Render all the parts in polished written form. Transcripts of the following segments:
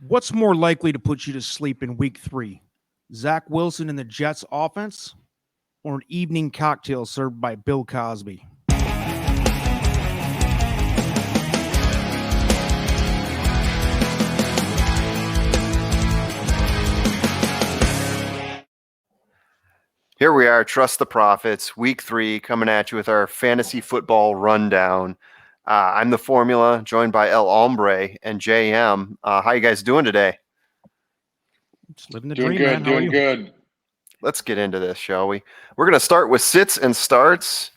What's more likely to put you to sleep in week 3? Zach Wilson in the Jets offense or an evening cocktail served by Bill Cosby? Here we are, Trust the Profits, week 3, coming at you with our fantasy football rundown. I'm the Formula, joined by El Hombre and JM. How you guys doing today? Just living the Doing dream, good, man. How are doing you? good. Let's get into this, shall we? We're going to start with sits and starts.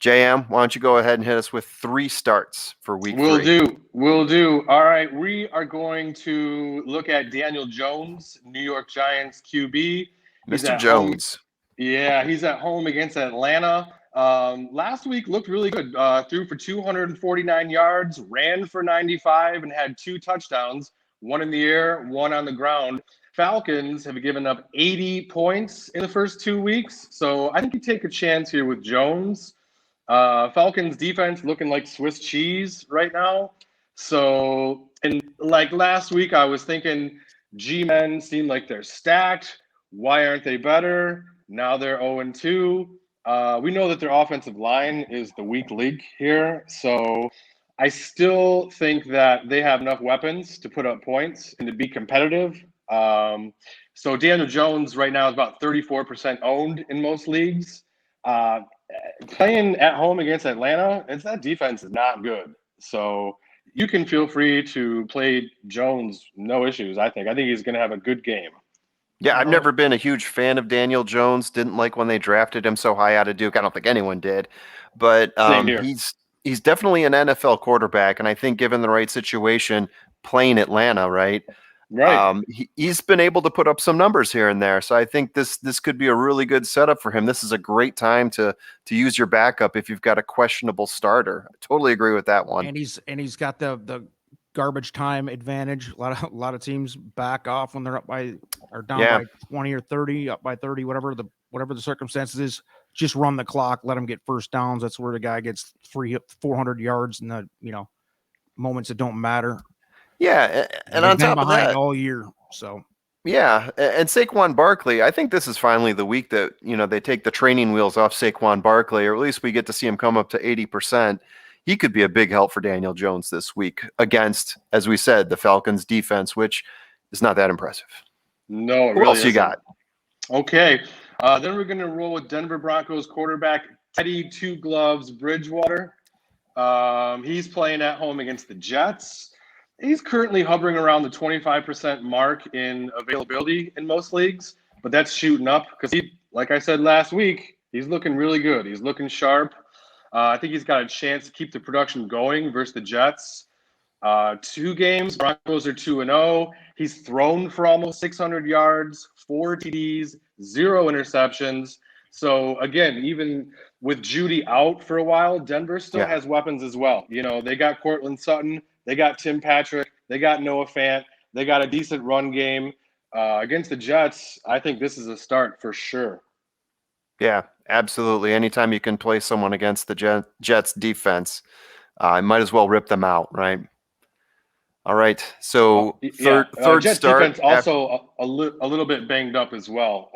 JM, why don't you go ahead and hit us with 3 starts for week 3? Will do. All right, we are going to look at Daniel Jones, New York Giants QB. Mr. Jones. He's at home against Atlanta. Last week looked really good. Threw for 249 yards, ran for 95, and had 2 touchdowns, one in the air, one on the ground. Falcons have given up 80 points in the first 2 weeks, so I think you take a chance here with Jones. Falcons defense looking like Swiss cheese right now. So, and like last week, I was thinking G-men seem like they're stacked. Why aren't they better? Now they're 0-2. We know that their offensive line is the weak link here. So I still think that they have enough weapons to put up points and to be competitive. So Daniel Jones right now is about 34% owned in most leagues. Playing at home against Atlanta, that defense is not good. So you can feel free to play Jones, no issues, I think. I think he's going to have a good game. Yeah, I've never been a huge fan of Daniel Jones. Didn't like when they drafted him so high out of Duke. I don't think anyone did. But he's definitely an NFL quarterback, and I think given the right situation, playing Atlanta, right? Right. He's been able to put up some numbers here and there. So I think this could be a really good setup for him. This is a great time to use your backup if you've got a questionable starter. I totally agree with that one. And he's got the garbage time advantage. A lot of teams back off when they're up by or down by 20 or 30, up by 30, whatever the circumstances is. Just run the clock, let him get first downs. That's where the guy gets 400 yards in the moments that don't matter. Yeah, and on top of that, all year. So yeah, and Saquon Barkley, I think this is finally the week that they take the training wheels off Saquon Barkley, or at least we get to see him come up to 80%. He could be a big help for Daniel Jones this week against, as we said, the Falcons defense, which is not that impressive. No, Who else you got? Okay, then we're going to roll with Denver Broncos quarterback Teddy Two Gloves Bridgewater. He's playing at home against the Jets. He's currently hovering around the 25% mark in availability in most leagues, but that's shooting up because like I said last week, he's looking really good. He's looking sharp. I think he's got a chance to keep the production going versus the Jets. 2 games, Broncos are 2-0. He's thrown for almost 600 yards, 4 TDs, 0 interceptions. So again, even with Judy out for a while, Denver still has weapons as well. They got Cortland Sutton, they got Tim Patrick, they got Noah Fant, they got a decent run game. Against the Jets, I think this is a start for sure. Yeah, absolutely. Anytime you can play someone against the Jets defense, I might as well rip them out, right? All right. So third Jets start. Defense also a little bit banged up as well.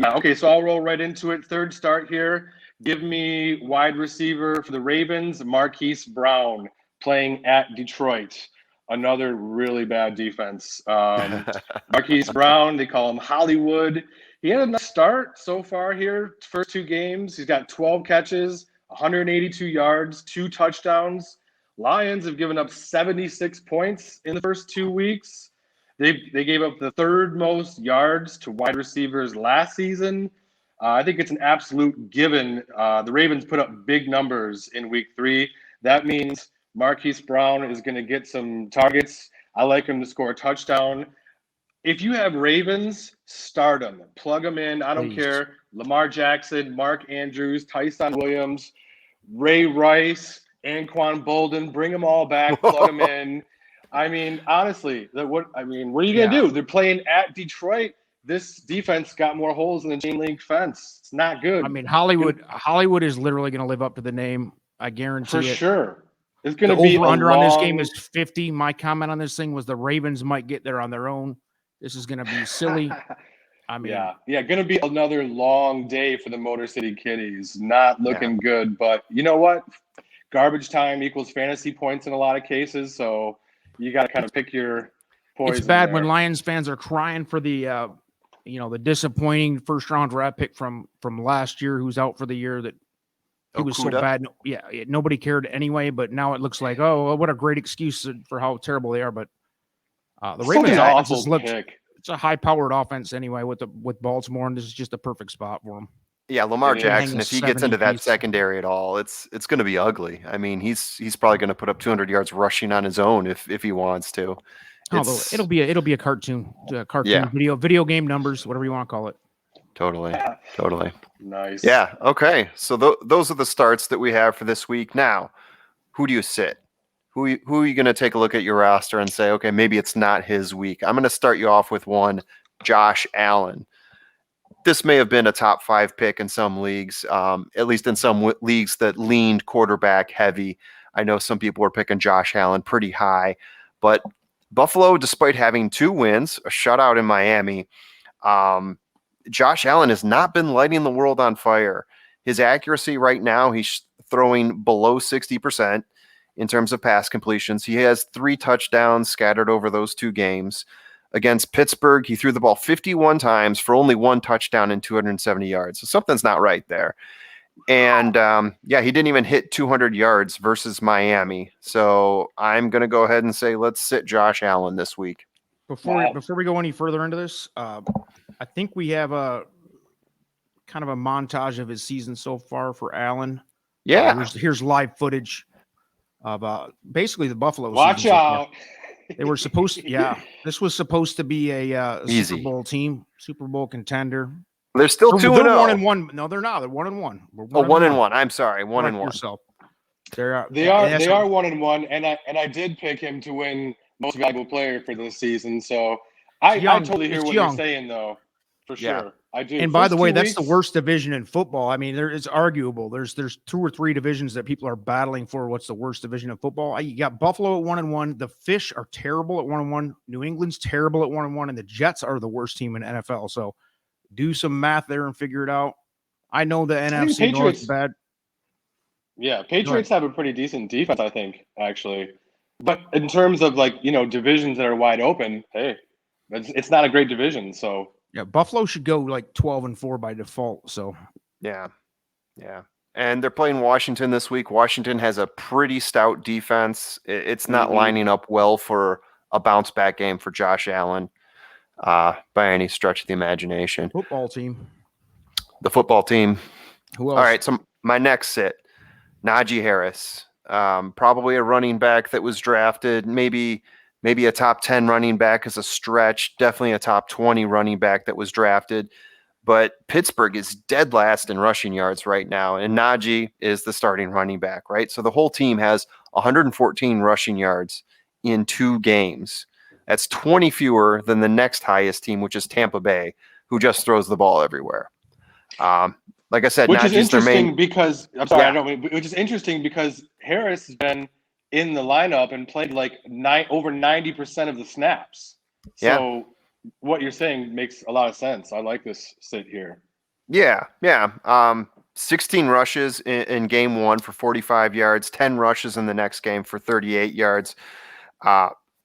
Okay, so I'll roll right into it. Third start here. Give me wide receiver for the Ravens, Marquis Brown, playing at Detroit. Another really bad defense. Marquis Brown, they call him Hollywood. He had a nice start so far here. First 2 games, he's got 12 catches, 182 yards, 2 touchdowns. Lions have given up 76 points in the first 2 weeks. They gave up the 3rd most yards to wide receivers last season. I think it's an absolute given. The Ravens put up big numbers in week 3. That means Marquis Brown is going to get some targets. I like him to score a touchdown. If you have Ravens, start them. Plug them in. I don't care. Lamar Jackson, Mark Andrews, Tyson Williams, Ray Rice, Anquan Bolden. Bring them all back. Plug them in. I mean, honestly, what are you going to do? They're playing at Detroit. This defense got more holes in the chain link fence. It's not good. I mean, Hollywood is literally going to live up to the name. I guarantee for it. Sure. It's going The to be a over-under on this game long- is 50. My comment on this thing was the Ravens might get there on their own. This is going to be silly. I mean, yeah, going to be another long day for the Motor City Kitties. Not looking good, but you know what? Garbage time equals fantasy points in a lot of cases, so you got to kind of pick your poison. it's bad there. when Lions fans are crying for the the disappointing first-round draft pick from last year, who's out for the year. That he was so Okuda? bad. Nobody cared anyway. But now it looks like, oh, what a great excuse for how terrible they are. But the Such Ravens an offense awful looks. pick. It's a high-powered offense anyway with Baltimore, and this is just a perfect spot for them. Yeah, Lamar It is. Jackson, if he gets 70 into that piece. secondary at all, it's going to be ugly. I mean, he's probably going to put up 200 yards rushing on his own if he wants to. Although it'll be a cartoon, Yeah. video game numbers, whatever you want to call it. Totally. Nice. Yeah. Okay. So those are the starts that we have for this week. Now, who do you sit? Who are you going to take a look at your roster and say, okay, maybe it's not his week? I'm going to start you off with one, Josh Allen. This may have been a top 5 pick in some leagues, at least in some leagues that leaned quarterback heavy. I know some people were picking Josh Allen pretty high, but Buffalo, despite having 2 wins, a shutout in Miami, Josh Allen has not been lighting the world on fire. His accuracy right now, he's throwing below 60% in terms of pass completions. He has 3 touchdowns scattered over those 2 games. Against Pittsburgh, he threw the ball 51 times for only 1 touchdown and 270 yards. So something's not right there. And he didn't even hit 200 yards versus Miami. So I'm going to go ahead and say let's sit Josh Allen this week. Before we go any further into this, I think we have a kind of a montage of his season so far for Allen. Yeah. Here's live footage of basically the Buffalo Watch season so far. out. They were supposed to, this was supposed to be a Easy. Super Bowl team, Super Bowl contender. They're still 2-0. They're 1-1. No, they're not. They're 1-1. We're 1-1. I'm sorry, 1-1. Yourself. They are 1-1, and I did pick him to win most valuable player for this season. So I totally hear what you're saying, though, for sure. I do. And by the way, that's the worst division in football. I mean, it's arguable. There's 2 or 3 divisions that people are battling for. What's the worst division of football? You got Buffalo at 1-1. The Fish are terrible at 1-1. New England's terrible at 1-1, and the Jets are the worst team in NFL. So do some math there and figure it out. I know the NFC North is bad. Yeah, Patriots have a pretty decent defense, I think, actually. But in terms of divisions that are wide open, hey, it's not a great division. So yeah, Buffalo should go 12-4 by default. So yeah. And they're playing Washington this week. Washington has a pretty stout defense. It's not lining up well for a bounce back game for Josh Allen by any stretch of the imagination. Football team. The football team. Who else? All right, so my next sit, Najee Harris. Probably a running back that was drafted, maybe a top 10 running back as a stretch, definitely a top 20 running back that was drafted. But Pittsburgh is dead last in rushing yards right now, and Najee is the starting running back, right? So the whole team has 114 rushing yards in 2 games. That's 20 fewer than the next highest team, which is Tampa Bay, who just throws the ball everywhere. Like I said, which is Najee's their interesting main. because which is interesting because Harris has been in the lineup and played over 90% of the snaps. So what you're saying makes a lot of sense. I like this sit here. Yeah. 16 rushes in game 1 for 45 yards, 10 rushes in the next game for 38 yards.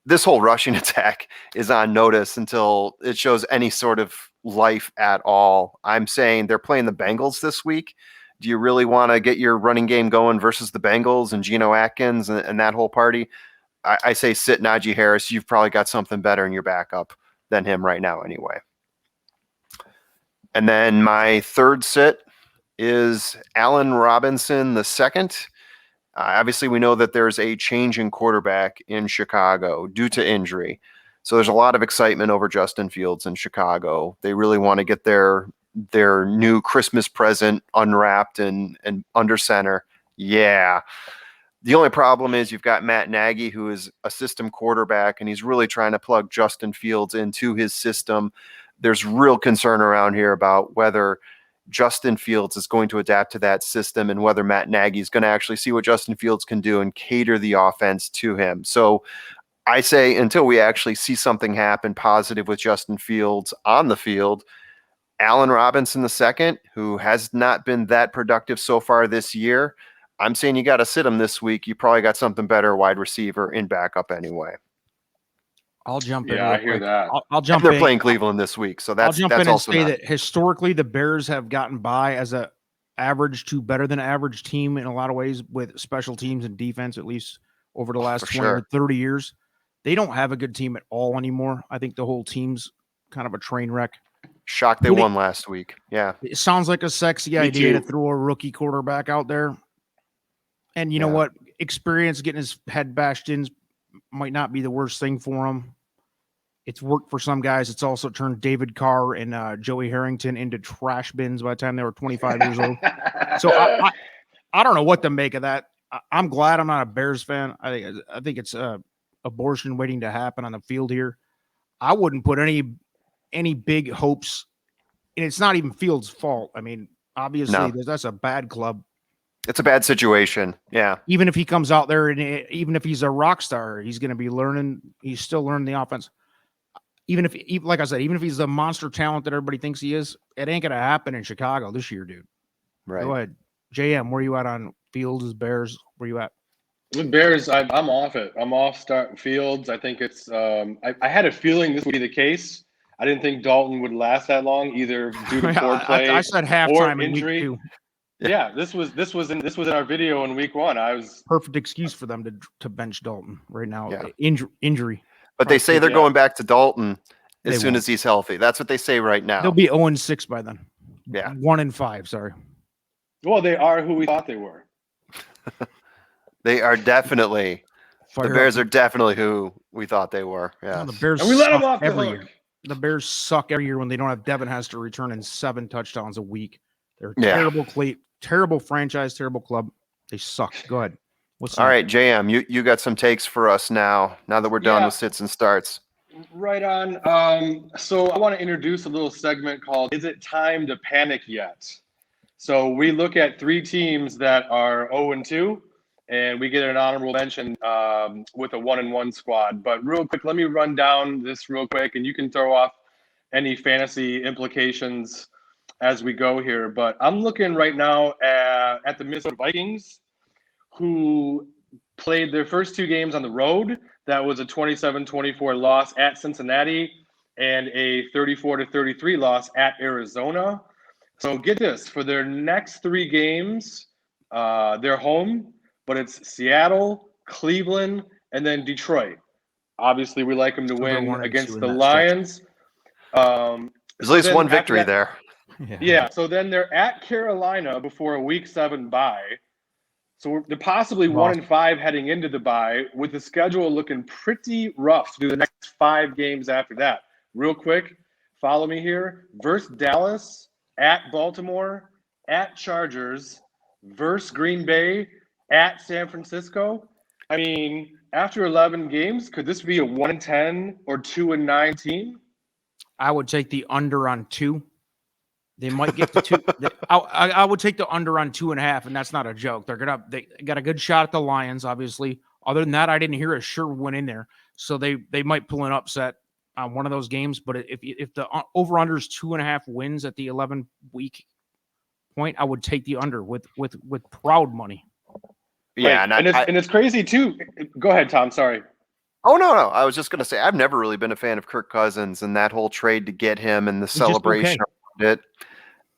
This whole rushing attack is on notice until it shows any sort of life at all. I'm saying they're playing the Bengals this week. Do you really want to get your running game going versus the Bengals and Geno Atkins and that whole party? I say sit Najee Harris. You've probably got something better in your backup than him right now anyway. And then my third sit is Allen Robinson II. Obviously, we know that there's a change in quarterback in Chicago due to injury. So there's a lot of excitement over Justin Fields in Chicago. They really want to get their new Christmas present unwrapped and under center. Yeah. The only problem is you've got Matt Nagy, who is a system quarterback, and he's really trying to plug Justin Fields into his system. There's real concern around here about whether Justin Fields is going to adapt to that system and whether Matt Nagy is going to actually see what Justin Fields can do and cater the offense to him. So I say until we actually see something happen positive with Justin Fields on the field, Allen Robinson II, who has not been that productive so far this year, I'm saying you got to sit him this week. You probably got something better wide receiver in backup anyway. I'll jump in. Yeah, I hear that. I'll jump and they're in. playing Cleveland this week, so that's I'll jump in and also say that historically the Bears have gotten by as a average to better than average team in a lot of ways with special teams and defense, at least over the last 20 or 30 years. They don't have a good team at all anymore. I think the whole team's kind of a train wreck. Shocked they won last week. Yeah. It sounds like a sexy idea to throw a rookie quarterback out there. And you know what? Experience getting his head bashed in might not be the worst thing for him. It's worked for some guys. It's also turned David Carr and Joey Harrington into trash bins by the time they were 25 years old. So I don't know what to make of that. I'm glad I'm not a Bears fan. I think it's abortion waiting to happen on the field here. I wouldn't put any big hopes, and it's not even Fields' fault. I mean, obviously that's a bad club. It's a bad situation. Yeah. Even if he comes out there and even if he's a rock star, he's going to be learning. He's still learning the offense. Even if, like I said, even if he's the monster talent that everybody thinks he is, it ain't going to happen in Chicago this year, dude. Right. Go ahead. JM, where you at on Fields, Bears? Where you at? The Bears, I'm off it. I'm off starting Fields. I think it's I had a feeling this would be the case. I didn't think Dalton would last that long, either due to poor play I said halftime in injury. week 2. Yeah, this was in our video in week 1. I was perfect excuse for them to bench Dalton right now. Yeah. Injury. But they say they're going back to Dalton as soon as he's healthy. That's what they say right now. They'll be 0-6 by then. Yeah. 1-5, sorry. Well, they are who we thought they were. They are definitely the Bears are definitely who we thought they were. Yeah. No, the Bears and we let them off every year. The Bears suck every year when they don't have Devin Hester returning 7 touchdowns a week. They're terrible franchise, terrible club. They suck. Go ahead. All right, JM, you got some takes for us now that we're done with sits and starts. Right on. So I want to introduce a little segment called Is It Time to Panic Yet? So we look at 3 teams that are 0-2, and we get an honorable mention with a 1-1 squad. But real quick, let me run down this real quick, and you can throw off any fantasy implications as we go here. But I'm looking right now at the Minnesota Vikings, who played their first 2 games on the road. That was a 27-24 loss at Cincinnati and a 34-33 loss at Arizona. So get this, for their next 3 games, they're home, but it's Seattle, Cleveland, and then Detroit. Obviously, we like them to win against the Lions. There's at least one victory there. Yeah, so then they're at Carolina before a Week 7 bye. So they're possibly 1-5 heading into the bye, with the schedule looking pretty rough through the next 5 games after that. Real quick, follow me here. Versus Dallas, at Baltimore, at Chargers, versus Green Bay, at San Francisco. I mean, after 11 games, could this be a 1-10 or 2-9 team? I would take the under on 2. They might get to 2. I would take the under on 2.5, and that's not a joke. They got a good shot at the Lions, obviously. Other than that, I didn't hear a sure win in there. So they might pull an upset on one of those games. But if the over under is 2.5 wins at the 11-week point, I would take the under with proud money. Yeah, right. And it's crazy too. Go ahead, Tom. Sorry. Oh, no. I was just going to say, I've never really been a fan of Kirk Cousins and that whole trade to get him and the celebration around it.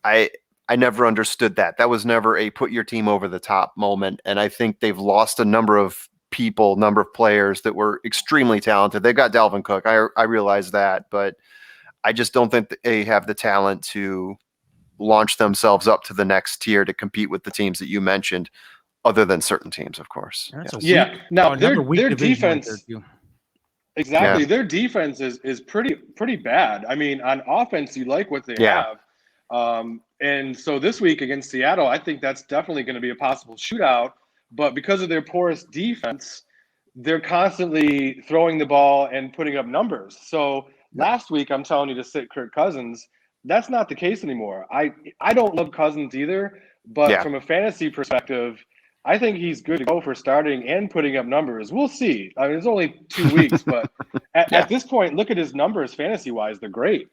I never understood that. That was never a put your team over the top moment. And I think they've lost a number of players that were extremely talented. They got Dalvin Cook. I realize that, but I just don't think they have the talent to launch themselves up to the next tier to compete with the teams that you mentioned, other than certain teams, of course. Now their defense, exactly. Their defense is pretty bad. I mean, on offense, you like what they have. And so this week against Seattle, I think that's definitely going to be a possible shootout. But because of their porous defense, they're constantly throwing the ball and putting up numbers. So last week, I'm telling you to sit Kirk Cousins. that's not the case anymore. I don't love Cousins either, but from a fantasy perspective, I think he's good to go for starting and putting up numbers. We'll see. I mean, it's only 2 weeks, but at this point, look at his numbers fantasy-wise. They're great.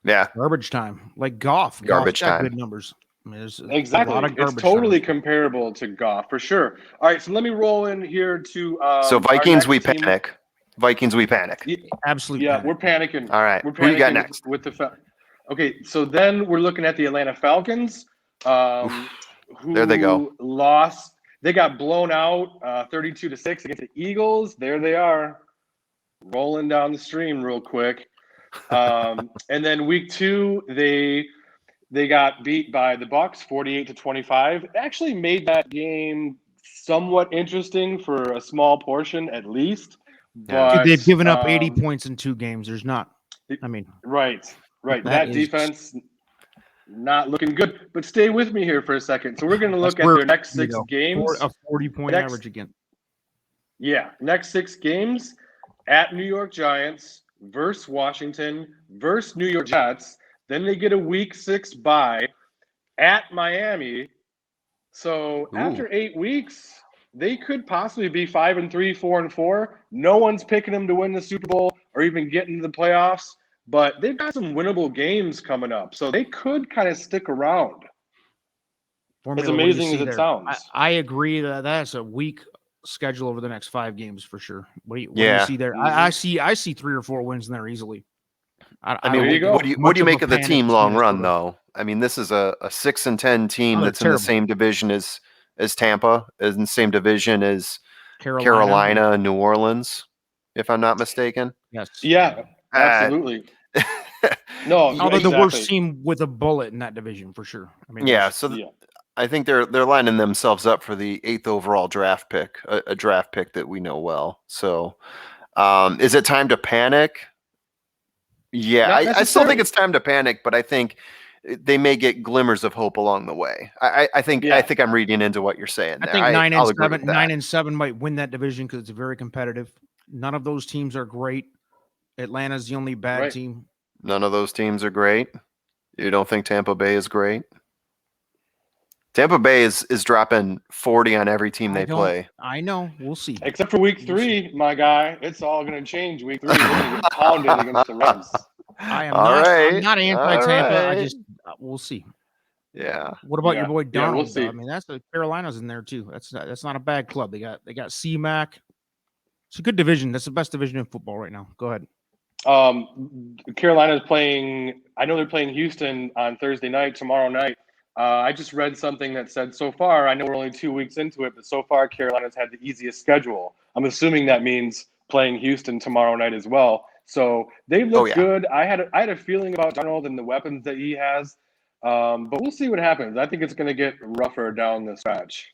Yeah. Garbage time. Like Goff. Garbage Goff's got time. good numbers. I mean, there's Exactly. a lot of It's garbage totally time. comparable to Goff, for sure. All right, so let me roll in here to So Vikings, we team. panic. Vikings, we panic. Absolutely. Yeah, we're panicking. All right. We're Who you got panicking next? with the Okay, so then we're looking at the Atlanta Falcons, who There they go. lost. They got blown out 32-6 against the Eagles. There they are, rolling down the stream real quick. And then week 2, they got beat by the Bucs 48-25. Actually made that game somewhat interesting for a small portion at least. But Dude, they've given up 80 points in 2 games. There's not. I mean, right. That defense not looking good. But stay with me here for a second. So we're going to look at their next 6 games. A 40-point average again. Yeah, next 6 games at New York Giants versus Washington versus New York Jets. Then they get a week 6 bye at Miami. So after 8 weeks, they could possibly be 5-3, 4-4. No one's picking them to win the Super Bowl or even get into the playoffs. But they've got some winnable games coming up, so they could kind of stick around. Formula, as amazing as it sounds. I agree that that's a weak schedule over the next 5 games for sure. What do you see there? I see 3 or 4 wins in there easily. I mean, what do you make of the team long run, though? I mean, this is a 6-10 team that's in the same division as Tampa, is in the same division as Carolina and New Orleans, if I'm not mistaken. Yes. Yeah, absolutely. No, although the worst team with a bullet in that division for sure. I mean, I think they're lining themselves up for the 8th overall draft pick, a draft pick that we know well. So, is it time to panic? Yeah, I still think it's time to panic, but I think they may get glimmers of hope along the way. I think I'm reading into what you're saying there. I think 9 and 7 might win that division because it's very competitive. None of those teams are great. Atlanta's the only bad team. None of those teams are great. You don't think Tampa Bay is great? Tampa Bay is dropping 40 on every team they play. I know. We'll see. Except for week 3, my guy. It's all going to change week 3. We're going to get pounded against the Rams. I'm not anti-Tampa. We'll see. Yeah. What about your boy Donald? We'll see. I mean, that's the Carolinas in there too. That's not a bad club. They got C-Mac. It's a good division. That's the best division in football right now. Go ahead. Carolina's playing. I know they're playing Houston on Thursday night, tomorrow night. I just read something that said so far, I know we're only 2 weeks into it, but so far Carolina's had the easiest schedule. I'm assuming that means playing Houston tomorrow night as well. So they look good. I had a feeling about Darnold and the weapons that he has, but we'll see what happens. I think it's going to get rougher down the stretch.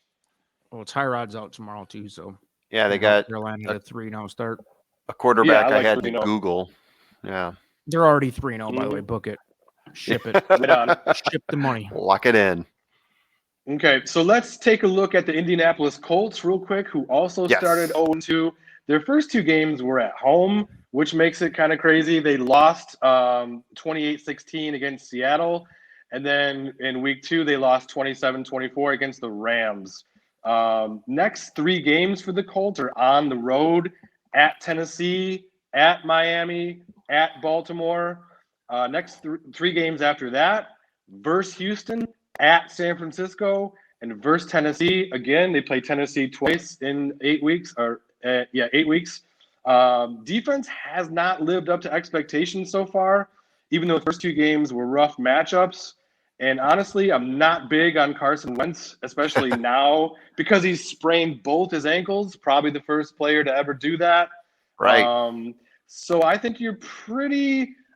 Well, Tyrod's out tomorrow too, so yeah, they got Carolina at 3-0 start. A quarterback I had to Google. Yeah, they're already 3-0 by the way. Book it. Ship it. Ship the money. Lock it in. Okay, so let's take a look at the Indianapolis Colts real quick, who also started 0-2. Their first 2 games were at home, which makes it kind of crazy. They lost 28-16 against Seattle, and then in week 2 they lost 27-24 against the Rams. Next 3 games for the Colts are on the road, at Tennessee, at Miami, at Baltimore. Next 3 games after that, versus Houston, at San Francisco, and versus Tennessee. Again, they play Tennessee twice in 8 weeks. 8 weeks. Defense has not lived up to expectations so far, even though the first 2 games were rough matchups. And honestly, I'm not big on Carson Wentz, especially now, because he's sprained both his ankles, probably the first player to ever do that. Right. So I think you're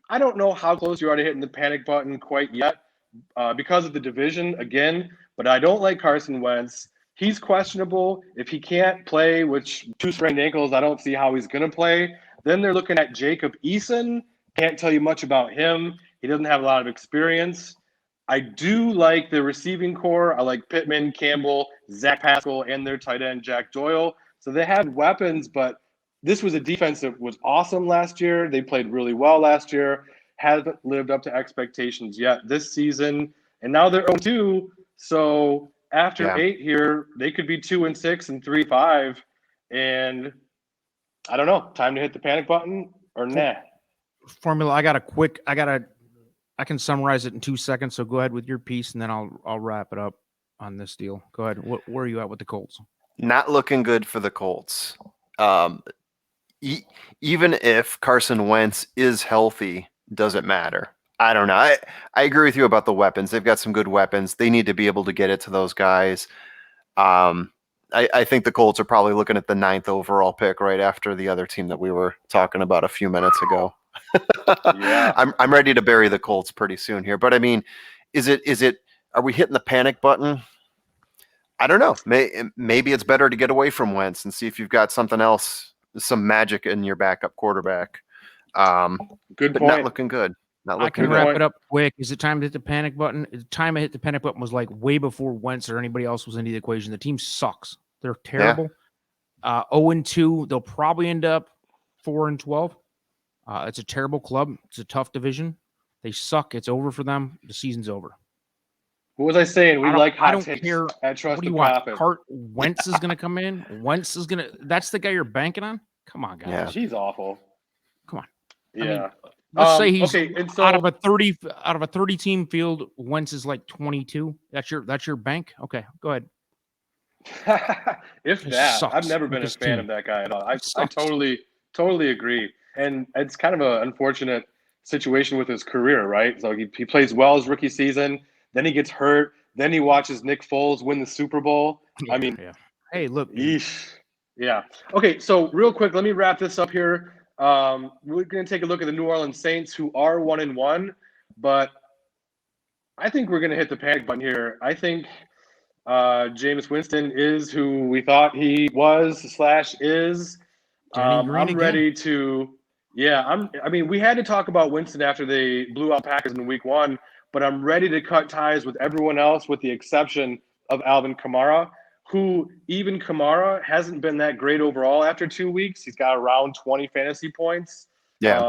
I don't know how close you are to hitting the panic button quite yet because of the division, again, but I don't like Carson Wentz. He's questionable. If he can't play, which 2 sprained ankles, I don't see how he's going to play. Then they're looking at Jacob Eason. Can't tell you much about him. He doesn't have a lot of experience. I do like the receiving core. I like Pittman, Campbell, Zach Pascal, and their tight end, Jack Doyle. So they had weapons, but this was a defense that was awesome last year. They played really well last year. haven't lived up to expectations yet this season, and now they're 0-2. So after 8 here, they could be 2-6 and 3-5, and I don't know. Time to hit the panic button or nah? Formula. I can summarize it in 2 seconds. So go ahead with your piece, and then I'll wrap it up on this deal. Go ahead. Where are you at with the Colts? Not looking good for the Colts. Even if Carson Wentz is healthy, doesn't matter. I don't know. I agree with you about the weapons. They've got some good weapons. They need to be able to get it to those guys. I think the Colts are probably looking at the 9th overall pick right after the other team that we were talking about a few minutes ago. Yeah. I'm ready to bury the Colts pretty soon here. But I mean, are we hitting the panic button? I don't know. Maybe it's better to get away from Wentz and see if you've got something else, some magic in your backup quarterback. Good but point. Not looking good. I can wrap it up quick. Is it time to hit the panic button? The time I hit the panic button was like way before Wentz or anybody else was into the equation. The team sucks. They're terrible. 0-2. They'll probably end up 4-12. It's a terrible club. It's a tough division. They suck. It's over for them. The season's over. What was I saying? We like hot takes. Care. I trust what do the you want? profit. Wentz is going to come in. Wentz is going to. That's the guy you're banking on. Come on, guys. Yeah. He's awful. Come on. Yeah. I mean, let's say he's okay, and so, out of a 30 team field. Wentz is like 22. That's your bank. Okay, go ahead. If that, sucks. I've never been a fan of that guy at all. I totally agree. And it's kind of an unfortunate situation with his career, right? So he plays well his rookie season, then he gets hurt, then he watches Nick Foles win the Super Bowl. Yeah, Hey, look. Eesh. Yeah. Okay, so real quick, let me wrap this up here. We're going to take a look at the New Orleans Saints, who are 1-1, but I think we're going to hit the panic button here. I think Jameis Winston is who we thought he was/is. I'm ready to. Yeah, I mean, we had to talk about Winston after they blew out Packers in week 1, but I'm ready to cut ties with everyone else with the exception of Alvin Kamara, who even Kamara hasn't been that great overall after 2 weeks. He's got around 20 fantasy points. Yeah.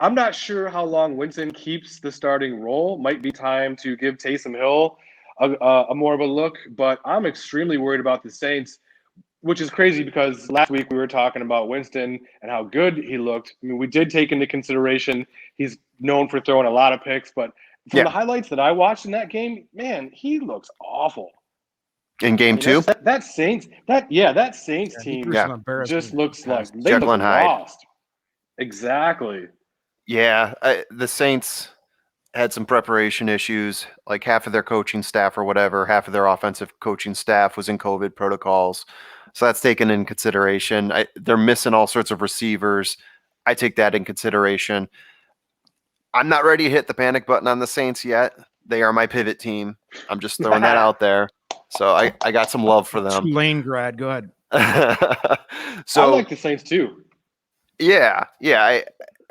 I'm not sure how long Winston keeps the starting role. Might be time to give Taysom Hill a more of a look, but I'm extremely worried about the Saints, which is crazy because last week we were talking about Winston and how good he looked. I mean, we did take into consideration he's known for throwing a lot of picks, but from the highlights that I watched in that game, man, he looks awful. In game 2? That Saints team just looks like they Jekyll and Hyde. lost. Exactly. Yeah, the Saints had some preparation issues, like half of their coaching staff or whatever, half of their offensive coaching staff was in COVID protocols. So that's taken in consideration. They're missing all sorts of receivers. I take that in consideration. I'm not ready to hit the panic button on the Saints yet. They are my pivot team. I'm just throwing that out there. So I got some love for them. Tulane grad, go ahead. So I like the Saints too. Yeah.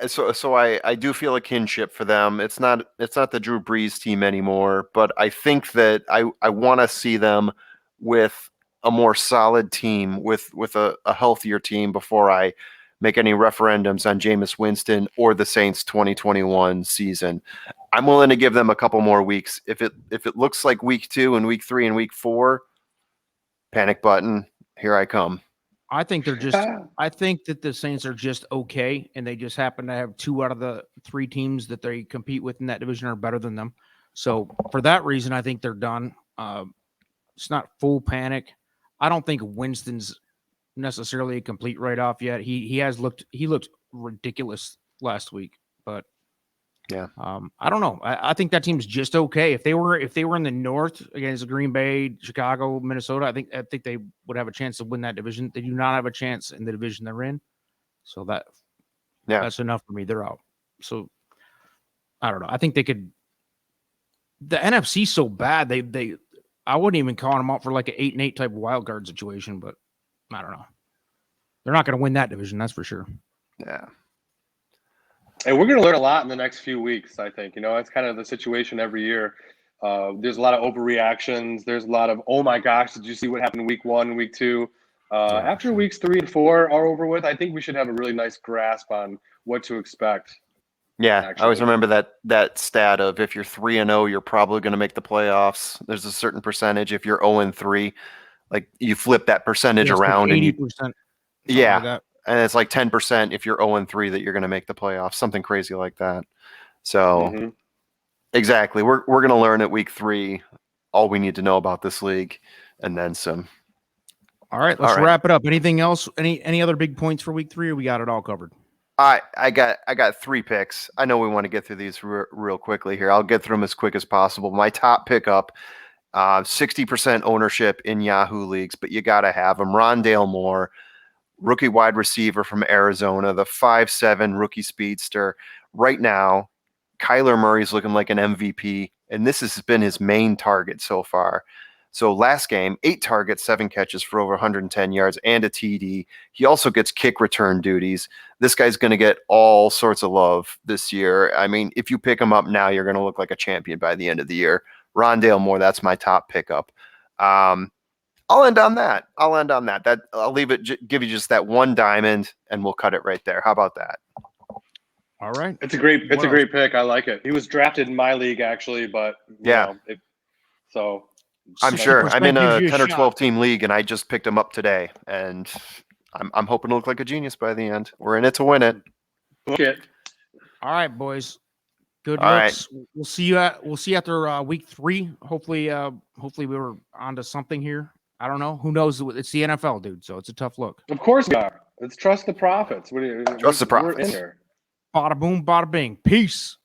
So I do feel a kinship for them. It's not the Drew Brees team anymore, but I think that I want to see them with a more solid team, with a healthier team before I make any referendums on Jameis Winston or the Saints 2021 season. I'm willing to give them a couple more weeks. If it looks like week 2 and week 3 and week 4, panic button, here I come. I think that the Saints are just okay, and they just happen to have 2 out of the 3 teams that they compete with in that division are better than them. So for that reason, I think they're done. It's not full panic. I don't think Winston's necessarily a complete write-off yet. He looked ridiculous last week, but yeah, I don't know. I think that team's just okay. If they were in the North against Green Bay, Chicago, Minnesota, I think they would have a chance to win that division. They do not have a chance in the division they're in. So that's enough for me. They're out. So I don't know. I think they could. The NFC's so bad. I wouldn't even call them out for like an 8-8 type of wild card situation, but I don't know. They're not going to win that division. That's for sure. Yeah. And we're going to learn a lot in the next few weeks, I think. It's kind of the situation every year. There's a lot of overreactions. There's a lot of, oh my gosh, did you see what happened in week 1, week 2? After weeks 3 and 4 are over with, I think we should have a really nice grasp on what to expect. Yeah, I always actually. remember that stat of if you're 3-0, you're probably going to make the playoffs. There's a certain percentage. If you're 0-3, like you flip that percentage Yeah, it's like around and 80%. yeah, Like that. and it's like 10% if you're 0-3 that you're going to make the playoffs. Something crazy like that. So Mhm. exactly, we're going to learn at week 3 all we need to know about this league, and then some. All right, let's All right. wrap it up. Anything else? Any other big points for week 3, or we got it all covered? I got 3 picks. I know we want to get through these real quickly here. I'll get through them as quick as possible. My top pickup, 60% ownership in Yahoo leagues, but you got to have him. Rondale Moore, rookie wide receiver from Arizona, the 5'7" rookie speedster. Right now, Kyler Murray's looking like an MVP, and this has been his main target so far. So last game, 8 targets, 7 catches for over 110 yards and a TD. He also gets kick return duties. This guy's going to get all sorts of love this year. I mean, if you pick him up now, you're going to look like a champion by the end of the year. Rondale Moore, that's my top pickup. I'll end on that. I'll leave it. Give you just that one diamond, and we'll cut it right there. How about that? All right. It's a great pick. I like it. He was drafted in my league actually, but Yeah. So I'm sure. I'm in 60% a gives you a 10 or shot. 12 team league, and I just picked him up today, and I'm hoping to look like a genius by the end. We're in it to win it. book it. All right, boys. Good All right. looks. We'll see you after week 3. Hopefully we were onto something here. I don't know. Who knows? It's the NFL, dude. So it's a tough look. Of course we are. Let's trust the profits. Trust the We're in profits. here. Bada boom, bada bing. Peace.